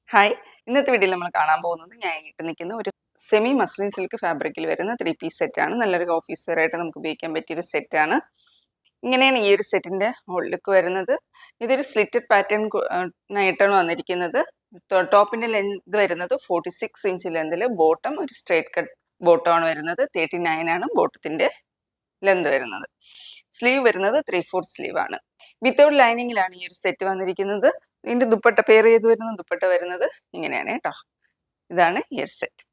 Hi, ഇന്നത്തെ വീഡിയോയിൽ നമ്മൾ കാണാൻ പോകുന്നത് ഞാൻ ഇട്ട് നിൽക്കുന്ന ഒരു സെമി മസ്ലിൻ സിൽക്ക് ഫാബ്രിക്കിൽ വരുന്ന 3 പീസ് സെറ്റാണ്. നല്ലൊരു ഓഫീസ് വെയർ ആയിട്ട് നമുക്ക് ഉപയോഗിക്കാൻ പറ്റിയൊരു സെറ്റാണ്. ഇങ്ങനെയാണ് ഈ ഒരു സെറ്റിന്റെ ലുക്ക് വരുന്നത്. ഇതൊരു സ്ലിറ്റഡ് പാറ്റേൺ ആയിട്ടാണ് വന്നിരിക്കുന്നത്. ടോപ്പിന്റെ ലെന്ത് വരുന്നത് 46 ഇഞ്ച് ലെന്തിൽ, ബോട്ടം ഒരു സ്ട്രേറ്റ് കട്ട് ബോട്ടം ആണ് വരുന്നത്. 39 ആണ് ബോട്ടത്തിന്റെ ലെന്ത് വരുന്നത്. സ്ലീവ് വരുന്നത് 3/4 സ്ലീവ് ആണ്. വിത്തൗട്ട് ലൈനിങ്ങിലാണ് ഈ ഒരു സെറ്റ് വന്നിരിക്കുന്നത്. ഇതിന്റെ ദുപ്പട്ട പെയർ ചെയ്ത് വരുന്ന ദുപ്പട്ട വരുന്നത് ഇങ്ങനെയാണ് കേട്ടോ. ഇതാണ് ഈ ഒരു സെറ്റ്.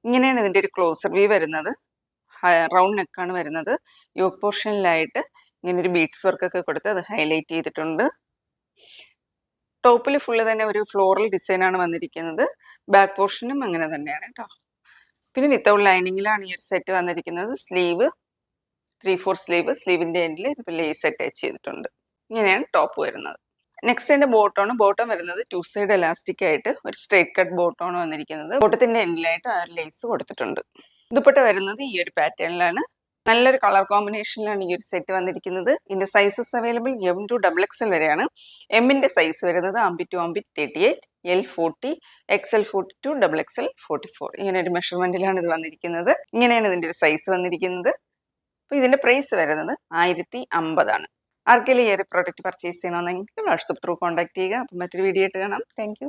ഇങ്ങനെയാണ് ഇതിന്റെ ഒരു ക്ലോസർ വ്യൂ വരുന്നത്. റൗണ്ട് നെക്കാണ് വരുന്നത്. യോക്ക് പോർഷനിലായിട്ട് ഇങ്ങനെ ഒരു ബീഡ്സ് വർക്ക് ഒക്കെ കൊടുത്ത് അത് ഹൈലൈറ്റ് ചെയ്തിട്ടുണ്ട്. ടോപ്പിൽ ഫുള്ള് തന്നെ ഒരു ഫ്ലോറൽ ഡിസൈൻ ആണ് വന്നിരിക്കുന്നത്. ബാക്ക് പോർഷനും അങ്ങനെ തന്നെയാണ് കേട്ടോ. പിന്നെ വിത്തൗട്ട് ലൈനിങ്ങിലാണ് ഈ ഒരു സെറ്റ് വന്നിരിക്കുന്നത്. സ്ലീവ് 3/4 സ്ലീവ്, സ്ലീവിന്റെ എൻഡിൽ ഇതിപ്പോൾ ലേസ് അറ്റാച്ച് ചെയ്തിട്ടുണ്ട്. ഇങ്ങനെയാണ് ടോപ്പ് വരുന്നത്. നെക്സ്റ്റ് എൻ്റെ ബോട്ടം വരുന്നത് 2 സൈഡ് എലാസ്റ്റിക് ആയിട്ട് ഒരു സ്ട്രേറ്റ് കട്ട് ബോട്ടമാണ് വന്നിരിക്കുന്നത്. ബോട്ടത്തിന്റെ എൻഡിലായിട്ട് ആ ഒരു ലേസ് കൊടുത്തിട്ടുണ്ട്. ദുപ്പട്ട വരുന്നത് ഈ ഒരു പാറ്റേണിലാണ്. നല്ലൊരു കളർ കോമ്പിനേഷനിലാണ് ഈ ഒരു സെറ്റ് വന്നിരിക്കുന്നത്. ഇതിന്റെ sizes available M to XXL വരെയാണ്. എമ്മിന്റെ സൈസ് വരുന്നത് ambit to ambit 38, L 40, XL 42, XXL 44. ഇങ്ങനെ ഒരു മെഷർമെന്റിലാണ് ഇത് വന്നിരിക്കുന്നത്. ഇങ്ങനെയാണ് ഇതിന്റെ ഒരു സൈസ് വന്നിരിക്കുന്നത്. അപ്പോൾ ഇതിന്റെ പ്രൈസ് വരുന്നത് 1050 ആണ്. ആർക്കെങ്കിലും ഈ ഒരു പ്രോഡക്റ്റ് പർച്ചേസ് ചെയ്യണമെന്നെങ്കിൽ വാട്സപ്പ് ത്രൂ കോൺടാക്ട് ചെയ്യുക. അപ്പം മറ്റൊരു വീഡിയോ ആയിട്ട് കാണാം. താങ്ക്